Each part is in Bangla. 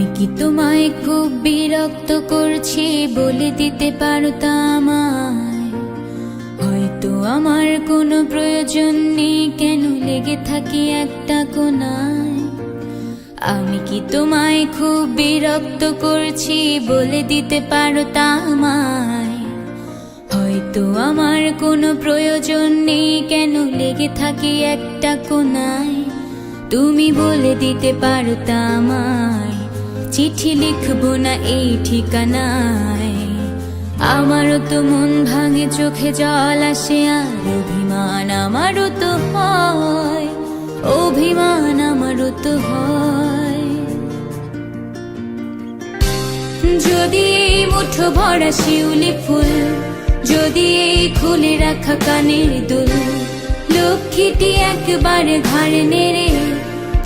আমি কি তোমায় খুব বিরক্ত করছি বলে দিতে পারতা আমায়? হয়তো আমার কোনো প্রয়োজন নেই, কেন লেগে থাকি একটা কোনায়। আমি কি তোমায় খুব বিরক্ত করছি বলে দিতে পারতা আমায়? হয়তো আমার কোনো প্রয়োজন নেই, কেন লেগে থাকি একটা কোনায়। তুমি বলে দিতে পারতা আমায়, চিঠি লিখবো না এই ঠিকানায়। আমারও তো মন ভাঙে, চোখে জল আসে, আর অভিমান আমারও তো হয়, অভিমান আমারও তো হয়। যদি এই মুঠো ভরা শিউলি ফুল, যদি এই খুলে রাখা কানের দুল, লক্ষ্মীটি একবারে ঘাড়ে নেড়ে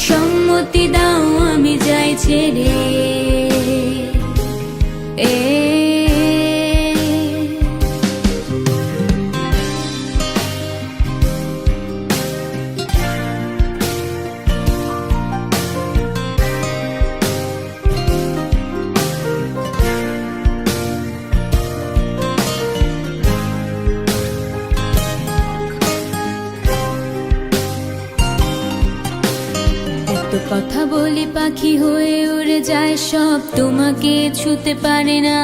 সম্মতি দাও আমি যাই ছেড়ে। কথা বলি পাখি হয়ে উড়ে যায় সব, তোমাকে ছুতে পারে না।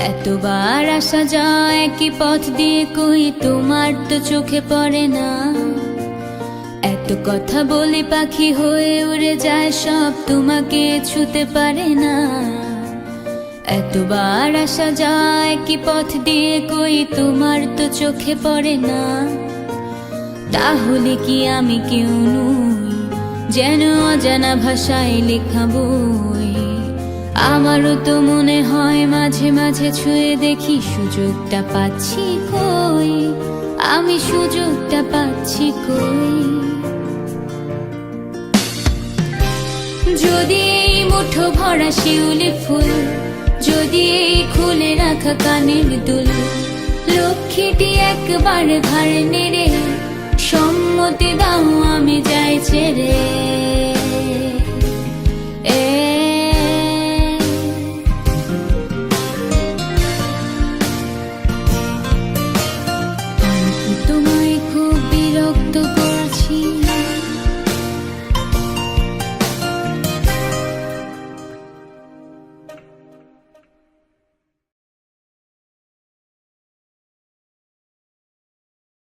এতবার আসা যায় একই পথ দিয়ে, কই তোমার তো চোখে পড়ে না। এত কথা বলি পাখি হয়ে উড়ে যায় সব, তোমাকে ছুতে পারে না। এতবার আসা যায় একই পথ দিয়ে, কই তোমার তো চোখে পড়ে না। তাহলে কি আমি কেউ নই, যেন অজানা ভাষায় লেখা বই? আমারও তো মনে হয় মাঝে মাঝে ছুঁয়ে দেখি, সুযোগটা পাচ্ছি কই, আমি সুযোগটা পাচ্ছি কই। যদি এই মুঠো ভরা শিউলি ফুল, যদি এই খুলে রাখা কানের দুল, লক্ষ্মীটি একবার ঘাড় নেড়ে সম্মতি দাও আমি যাই ছেড়ে।